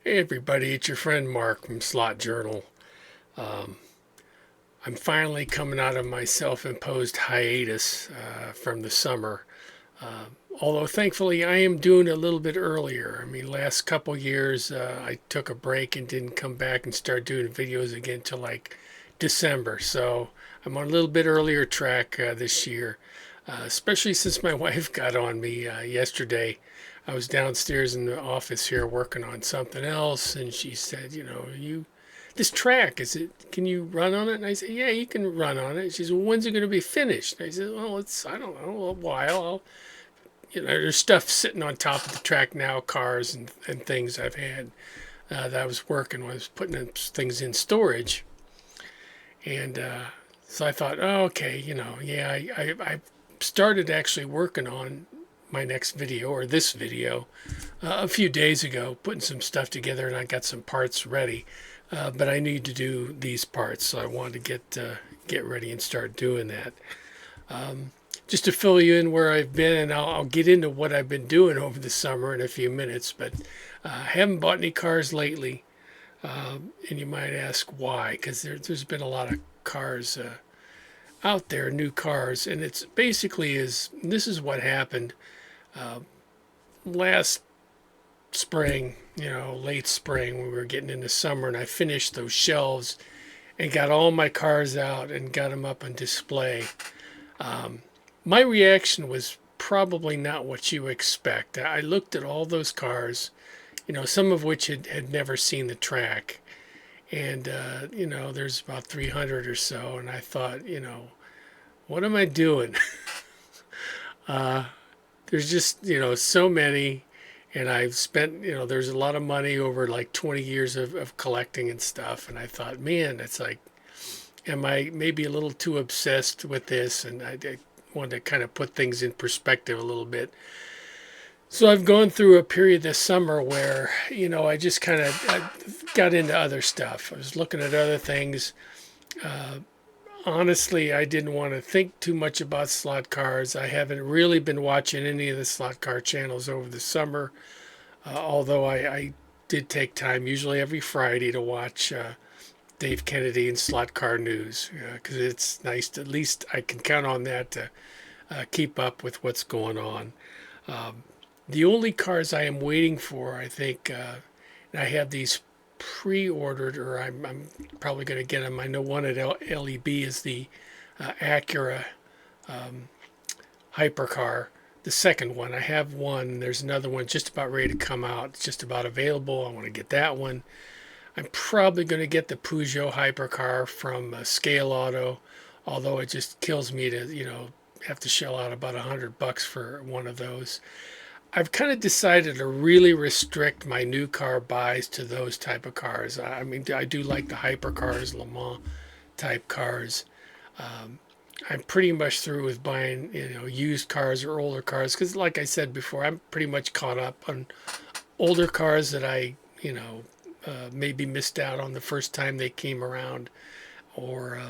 Hey everybody, it's your friend Mark from Slot Journal. Um, I'm finally coming out of my self-imposed hiatus from the summer. Although thankfully I am doing it a little bit earlier. I mean, last couple years I took a break and didn't come back and start doing videos again till like December. So I'm on a little bit earlier track this year, especially since my wife got on me yesterday. I was downstairs in the office here working on something else, and she said, this track, can you run on it? And I said, yeah, you can run on it. She said, well, when's it going to be finished? And I said, well, I don't know, a while. There's stuff sitting on top of the track now, cars and things I've had that I was working when I was putting things in storage. And so I thought, oh, okay, yeah, I started actually working on my next video or this video a few days ago, putting some stuff together, and I got some parts ready. But I need to do these parts, so I wanted to get ready and start doing that. Just to fill you in where I've been, and I'll get into what I've been doing over the summer in a few minutes. But I haven't bought any cars lately, and you might ask why, because there's been a lot of cars out there, new cars, and it's basically this is what happened last spring, late spring when we were getting into summer, and I finished those shelves and got all my cars out and got them up on display. My reaction was probably not what you expect. I looked at all those cars, some of which had never seen the track. And, there's about 300 or so. And I thought, what am I doing? There's just, so many. And I've spent, there's a lot of money over like 20 years of collecting and stuff. And I thought, man, it's like, am I maybe a little too obsessed with this? And I wanted to kind of put things in perspective a little bit. So I've gone through a period this summer where, I just kind of got into other stuff. I was looking at other things. Honestly, I didn't want to think too much about slot cars. I haven't really been watching any of the slot car channels over the summer, although I did take time, usually every Friday, to watch Dave Kennedy and Slot Car News, because it's nice to, at least I can count on that to keep up with what's going on. The only cars I am waiting for, I think, and I have these pre-ordered, or I'm probably going to get them. I know one at LEB is the Acura hypercar. The second one, I have one. There's another one just about ready to come out. It's just about available. I want to get that one. I'm probably going to get the Peugeot hypercar from Scale Auto, although it just kills me to, have to shell out about $100 for one of those. I've kind of decided to really restrict my new car buys to those type of cars. I mean, I do like the hypercars, Le Mans type cars. I'm pretty much through with buying, used cars or older cars because, like I said before, I'm pretty much caught up on older cars that I, maybe missed out on the first time they came around, or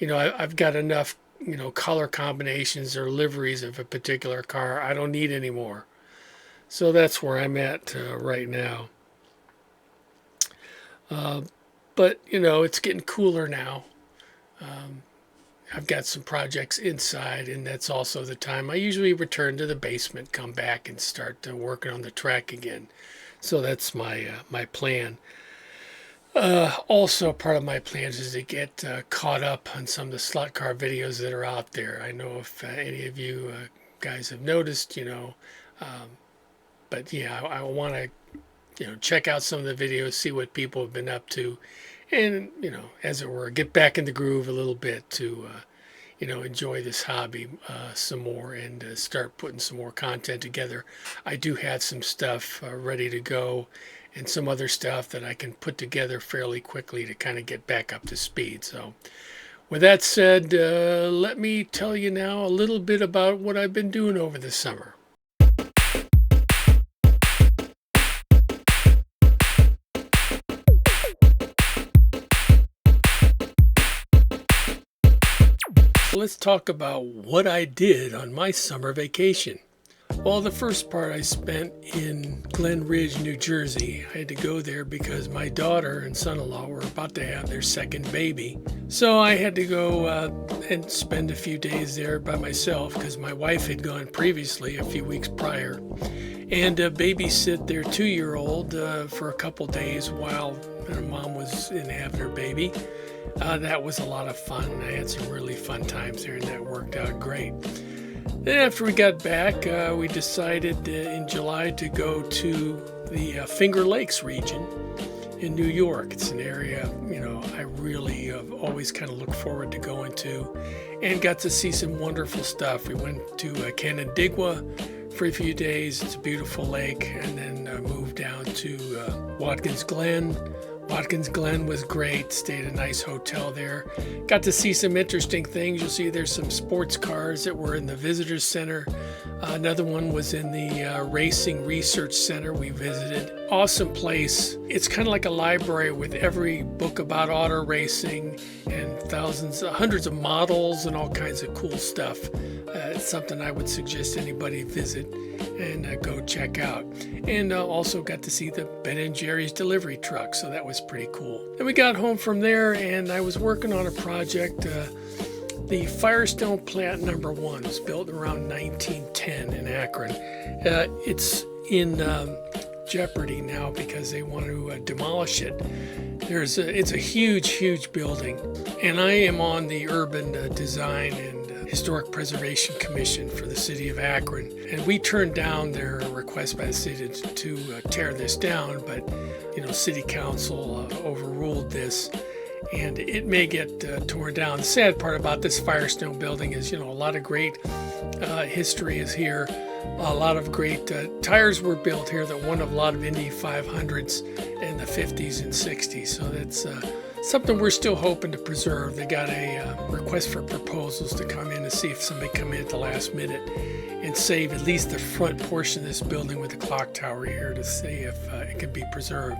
I've got enough, color combinations or liveries of a particular car I don't need anymore. So that's where I'm at right now. But it's getting cooler now. I've got some projects inside, and that's also the time I usually return to the basement, come back, and start working on the track again. So that's my plan. Also, part of my plans is to get caught up on some of the slot car videos that are out there. I know if any of you guys have noticed, but yeah, I want to, check out some of the videos, see what people have been up to, and as it were, get back in the groove a little bit to, enjoy this hobby some more and start putting some more content together. I do have some stuff ready to go, and some other stuff that I can put together fairly quickly to kind of get back up to speed. So with that said, let me tell you now a little bit about what I've been doing over the summer. Let's talk about what I did on my summer vacation. Well, the first part I spent in Glen Ridge, New Jersey. I had to go there because my daughter and son-in-law were about to have their second baby. So I had to go and spend a few days there by myself because my wife had gone previously a few weeks prior, and babysit their 2-year-old for a couple days while their mom was in having her baby. That was a lot of fun. I had some really fun times there, and that worked out great. Then after we got back, we decided in July to go to the Finger Lakes region in New York. It's an area, I really always kind of look forward to going to, and got to see some wonderful stuff. We went to Canandaigua for a few days. It's a beautiful lake, and then moved down to Watkins Glen. Watkins Glen was great. Stayed at a nice hotel there. Got to see some interesting things. You'll see there's some sports cars that were in the visitors center. Another one was in the Racing Research Center we visited. Awesome place. It's kind of like a library with every book about auto racing and hundreds of models and all kinds of cool stuff. It's something I would suggest anybody visit and go check out. And also got to see the Ben & Jerry's delivery truck, so that was pretty cool. Then we got home from there, and I was working on a project. The Firestone Plant Number 1 was built around 1910 in Akron. It's in jeopardy now because they want to demolish it. It's a huge building, and I am on the Urban Design and Historic Preservation Commission for the city of Akron, and we turned down their request by the city to tear this down, but city council overruled this, and it may get torn down. The sad part about this Firestone building is a lot of great history is here. A lot of great tires were built here that won a lot of Indy 500s in the 50s and 60s, so that's something we're still hoping to preserve. They got a request for proposals to come in and see if somebody come in at the last minute and save at least the front portion of this building with the clock tower here to see if it can be preserved.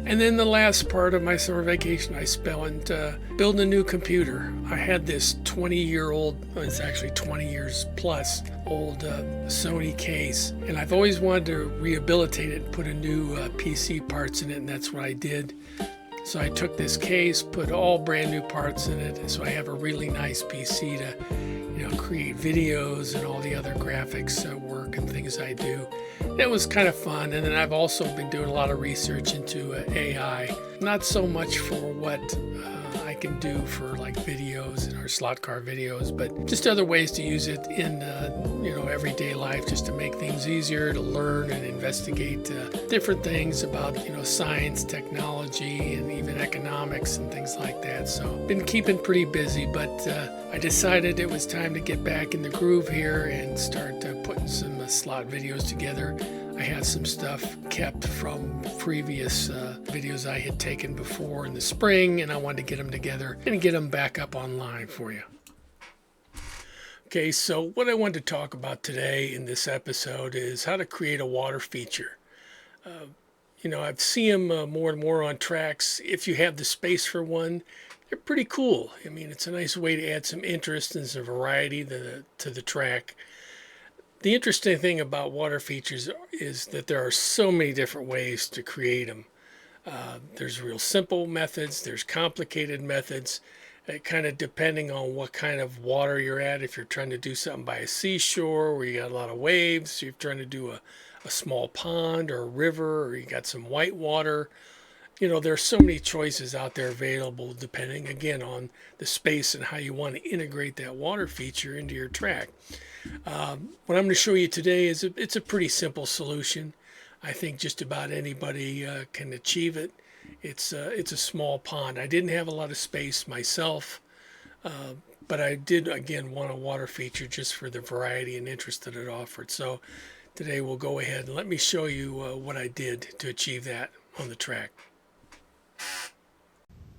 And then the last part of my summer vacation I spent building a new computer. I had this 20-year-old, it's actually 20 years plus old Sony case, and I've always wanted to rehabilitate it and put a new PC parts in it, and that's what I did. So I took this case, put all brand new parts in it, so I have a really nice PC to create videos and all the other graphics work and things I do. It was kind of fun. And then I've also been doing a lot of research into AI, not so much for what I can do for like videos or slot car videos, but just other ways to use it in everyday life, just to make things easier to learn and investigate different things about science, technology, and even economics and things like that. So been keeping pretty busy, but I decided it was time to get back in the groove here and start putting some slot videos together. I had some stuff kept from previous videos I had taken before in the spring, and I wanted to get them together and get them back up online for you. Okay, so what I wanted to talk about today in this episode is how to create a water feature. I've seen them more and more on tracks. If you have the space for one, they're pretty cool. I mean, it's a nice way to add some interest and some variety to the track. The interesting thing about water features is that there are so many different ways to create them. There's real simple methods, there's complicated methods, kind of depending on what kind of water you're at. If you're trying to do something by a seashore where you got a lot of waves, if you're trying to do a small pond or a river, or you got some white water. There's so many choices out there available depending, again, on the space and how you want to integrate that water feature into your track. What I'm going to show you today is it's a pretty simple solution. I think just about anybody can achieve it. It's a small pond. I didn't have a lot of space myself, but I did, again, want a water feature just for the variety and interest that it offered. So today we'll go ahead and let me show you what I did to achieve that on the track.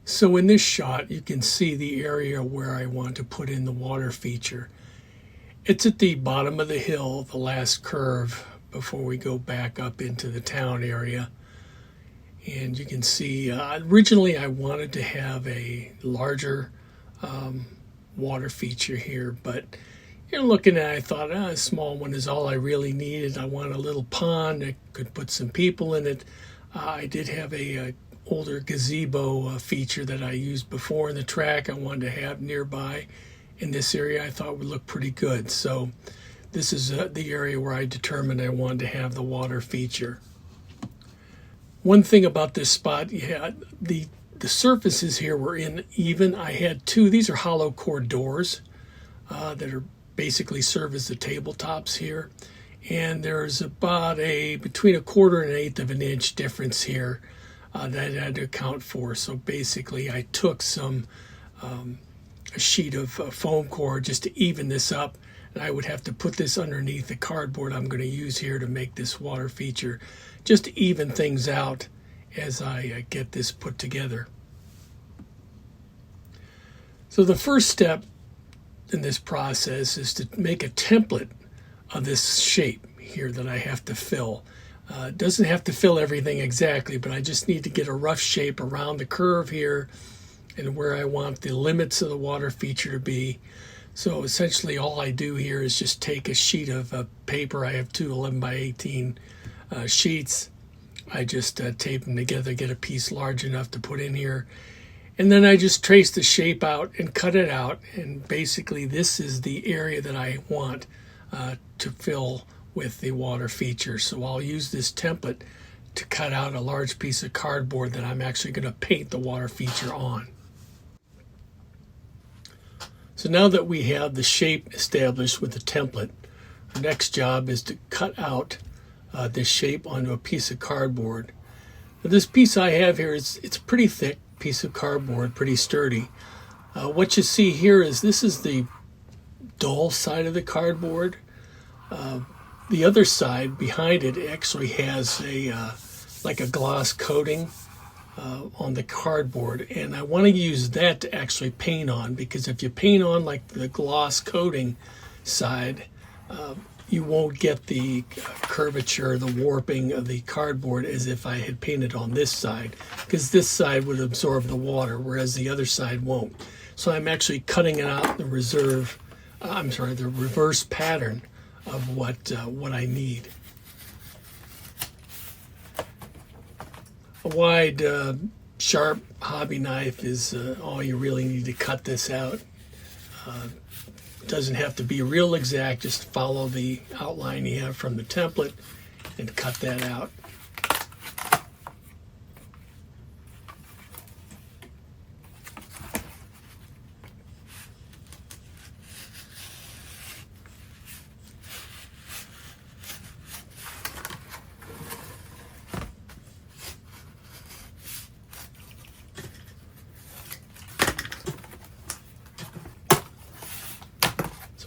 So in this shot, you can see the area where I want to put in the water feature. It's at the bottom of the hill, the last curve before we go back up into the town area. And you can see, originally I wanted to have a larger water feature here, but And looking at it, I thought, a small one is all I really needed. I want a little pond. I could put some people in it. I did have a older gazebo feature that I used before in the track I wanted to have nearby in this area. I thought would look pretty good. So this is the area where I determined I wanted to have the water feature. One thing about this spot, yeah, the surfaces here were uneven. I had two, these are hollow core doors that are basically serve as the tabletops here. And there's about between a quarter and an eighth of an inch difference here that I had to account for. So basically I took a sheet of foam core just to even this up, and I would have to put this underneath the cardboard I'm going to use here to make this water feature, just to even things out as I get this put together. So the first step in this process is to make a template of this shape here that I have to fill. It doesn't have to fill everything exactly, but I just need to get a rough shape around the curve here and where I want the limits of the water feature to be. So essentially all I do here is just take a sheet of paper. I have two 11 by 18 sheets. I just tape them together, get a piece large enough to put in here. And then I just trace the shape out and cut it out. And basically this is the area that I want to fill with the water feature. So I'll use this template to cut out a large piece of cardboard that I'm actually going to paint the water feature on. So now that we have the shape established with the template, our next job is to cut out this shape onto a piece of cardboard. Now, this piece I have here it's a pretty thick piece of cardboard, pretty sturdy. What you see here is this is the dull side of the cardboard. The other side behind it actually has like a gloss coating on the cardboard, and I want to use that to actually paint on, because if you paint on like the gloss coating side, you won't get the curvature, the warping of the cardboard as if I had painted on this side, because this side would absorb the water, whereas the other side won't. So I'm actually cutting out the the reverse pattern of what I need. A wide, sharp hobby knife is all you really need to cut this out. Doesn't have to be real exact, just follow the outline you have from the template and cut that out.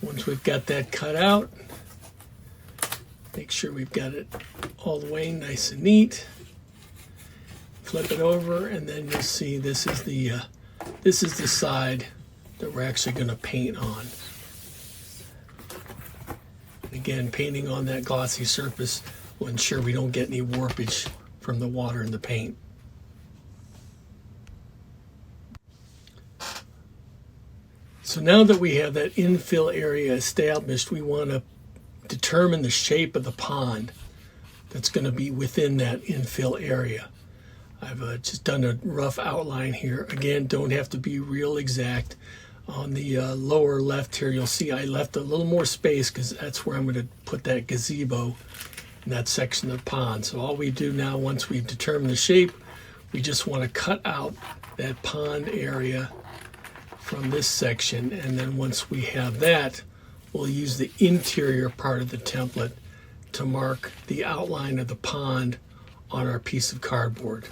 Once we've got that cut out, make sure we've got it all the way nice and neat. Flip it over, and then you'll see this is the side that we're actually going to paint on. Again, painting on that glossy surface will ensure we don't get any warpage from the water in the paint. So now that we have that infill area established, we want to determine the shape of the pond that's going to be within that infill area. I've just done a rough outline here. Again, don't have to be real exact. On the lower left here, you'll see I left a little more space because that's where I'm going to put that gazebo in that section of the pond. So all we do now, once we've determined the shape, we just want to cut out that pond area from this section, and then once we have that, we'll use the interior part of the template to mark the outline of the pond on our piece of cardboard.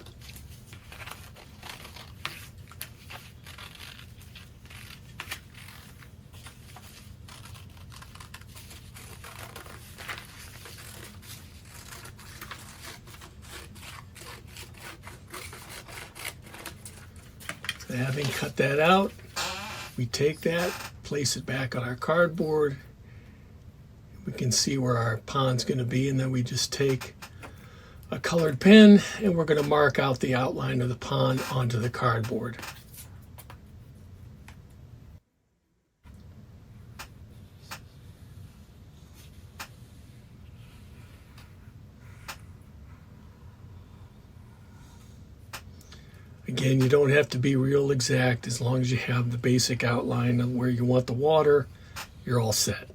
So having cut that out, we take that, place it back on our cardboard. We can see where our pond's going to be, and then we just take a colored pen and we're going to mark out the outline of the pond onto the cardboard. Again, you don't have to be real exact. As long as you have the basic outline of where you want the water, you're all set.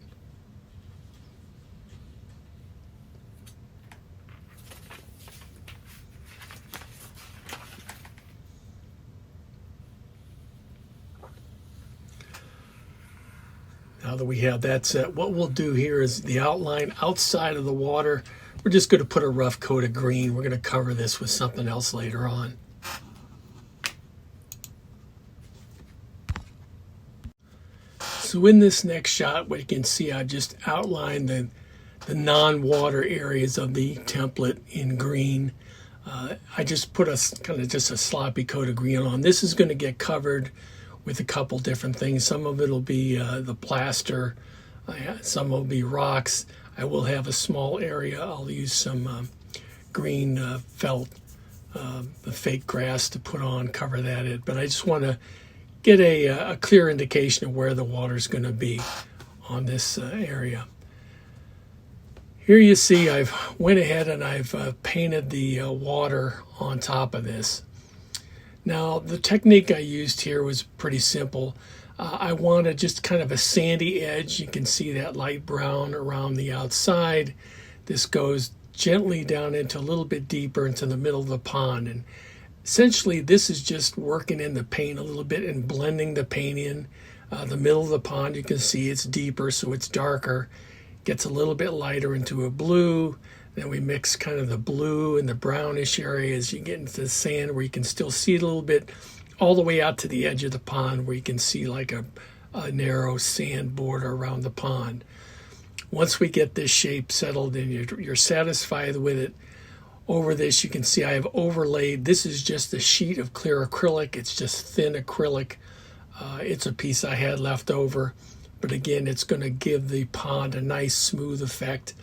Now that we have that set, what we'll do here is the outline outside of the water. We're just going to put a rough coat of green. We're going to cover this with something else later on. So in this next shot, what you can see, I've just outlined the non-water areas of the template in green. I just put a kind of just a sloppy coat of green on. This is going to get covered with a couple different things. Some of it will be the plaster, some will be rocks. I will have a small area. I'll use some green felt, the fake grass to put on, cover that in. But I just want to get a clear indication of where the water's going to be on this area. Here you see I've went ahead and I've painted the water on top of this. Now the technique I used here was pretty simple. I wanted just kind of a sandy edge. You can see that light brown around the outside. This goes gently down into a little bit deeper into the middle of the pond. And essentially this is just working in the paint a little bit and blending the paint in. The middle of the pond, you can see it's deeper, so it's darker. Gets a little bit lighter into a blue. Then we mix kind of the blue and the brownish areas. You get into the sand where you can still see it a little bit, all the way out to the edge of the pond where you can see like a narrow sand border around the pond. Once we get this shape settled and you're satisfied with it, over this you can see I have overlaid. This is just a sheet of clear acrylic. It's just thin acrylic. It's a piece I had left over. But again, it's going to give the pond a nice smooth effect.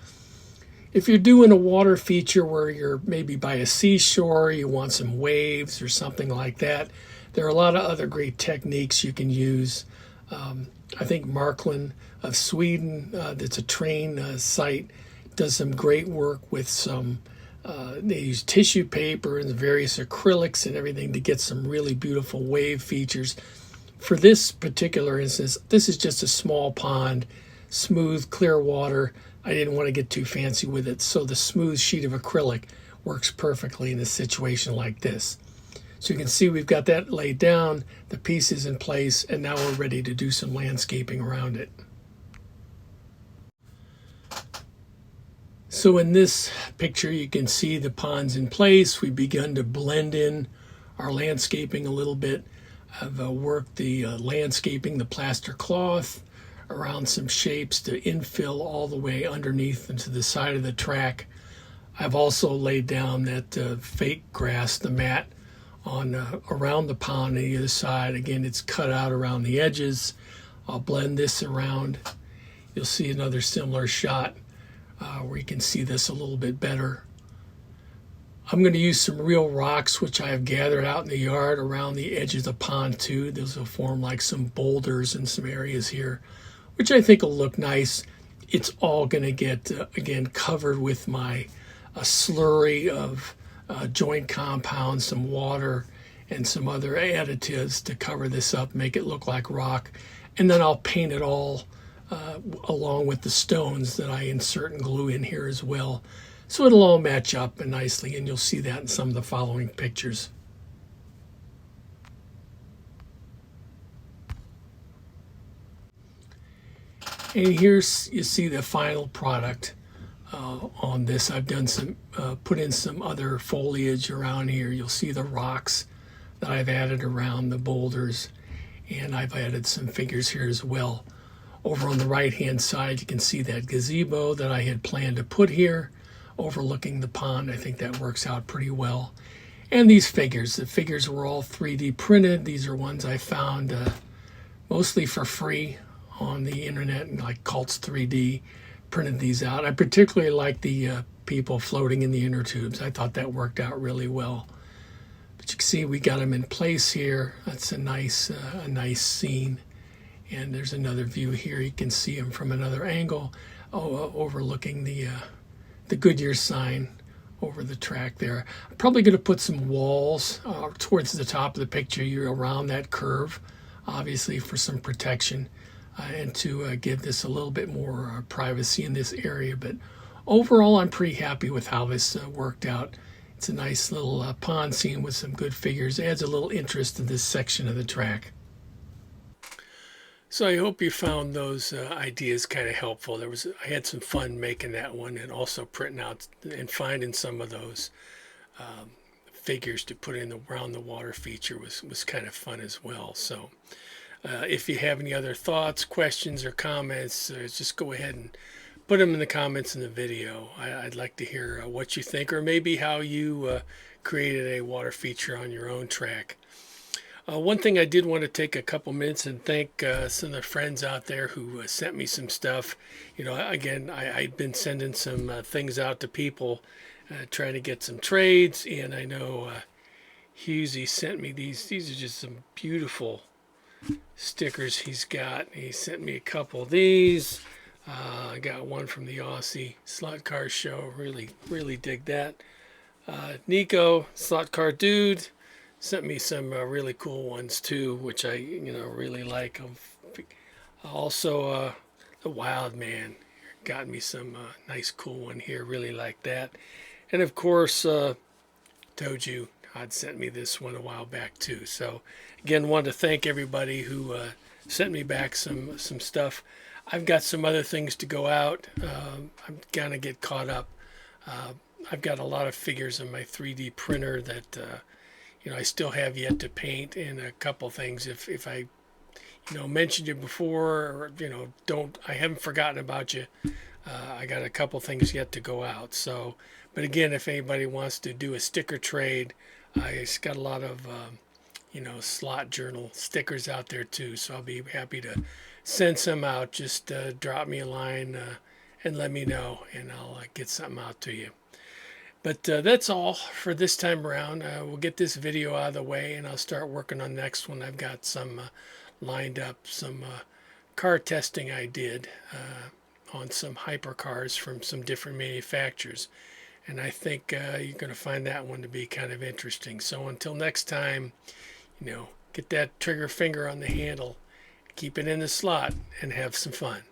If you're doing a water feature where you're maybe by a seashore, you want some waves or something like that, there are a lot of other great techniques you can use. I think Marklund of Sweden, that's a train site, does some great work with some, they use tissue paper and various acrylics and everything to get some really beautiful wave features. For this particular instance, this is just a small pond, smooth, clear water. I didn't want to get too fancy with it, so the smooth sheet of acrylic works perfectly in a situation like this. So you can see we've got that laid down, the piece is in place, and now we're ready to do some landscaping around it. So in this picture, you can see the pond's in place. We've begun to blend in our landscaping a little bit. I've worked the landscaping, the plaster cloth, around some shapes to infill all the way underneath into the side of the track. I've also laid down that fake grass, the mat, on around the pond on either side. Again, it's cut out around the edges. I'll blend this around. You'll see another similar shot where you can see this a little bit better. I'm going to use some real rocks, which I have gathered out in the yard around the edge of the pond too. Those will form like some boulders in some areas here, which I think will look nice. It's all going to get, again, covered with my slurry of joint compounds, some water, and some other additives to cover this up, make it look like rock. And then I'll paint it all along with the stones that I insert and glue in here as well. So it'll all match up nicely, and you'll see that in some of the following pictures. And here's, you see the final product on this. I've done some, put in some other foliage around here. You'll see the rocks that I've added around the boulders, and I've added some figures here as well. Over on the right-hand side, you can see that gazebo that I had planned to put here, overlooking the pond. I think that works out pretty well. And these figures, the figures were all 3D printed. These are ones I found mostly for free on the internet, and like Cults 3D printed these out. I particularly like the people floating in the inner tubes. I thought that worked out really well. But you can see we got them in place here. That's a nice scene. And there's another view here. You can see them from another angle, overlooking the Goodyear sign over the track there. I'm probably going to put some walls towards the top of the picture here around that curve, obviously for some protection and to give this a little bit more privacy in this area. But overall, I'm pretty happy with how this worked out. It's a nice little pond scene with some good figures. Adds a little interest to this section of the track. So I hope you found those ideas kind of helpful. I had some fun making that one, and also printing out and finding some of those figures to put in around the water feature was kind of fun as well. So if you have any other thoughts, questions, or comments, just go ahead and put them in the comments in the video. I'd like to hear what you think, or maybe how you created a water feature on your own track. One thing I did want to take a couple minutes and thank some of the friends out there who sent me some stuff. You know, again, I've been sending some things out to people, trying to get some trades, and I know Hughesy sent me these. These are just some beautiful stickers he's got. He sent me a couple of these. I got one from the Aussie Slot Car Show. Really dig that. Nico, Slot Car Dude, sent me some really cool ones too, which I really like. Also, the Wild Man got me some nice cool one here. Really like that. And of course, Toju had sent me this one a while back too. So again, wanted to thank everybody who sent me back some stuff. I've got some other things to go out. I'm gonna get caught up. I've got a lot of figures on my 3D printer that I still have yet to paint, and a couple things. If I mentioned it before, or I haven't forgotten about you. I got a couple things yet to go out. So, but again, if anybody wants to do a sticker trade, I just got a lot of slot journal stickers out there too. So I'll be happy to send some out. Just drop me a line and let me know, and I'll get something out to you. But that's all for this time around. We'll get this video out of the way, and I'll start working on the next one. I've got some lined up, some car testing I did on some hypercars from some different manufacturers. And I think you're going to find that one to be kind of interesting. So until next time, get that trigger finger on the handle, keep it in the slot, and have some fun.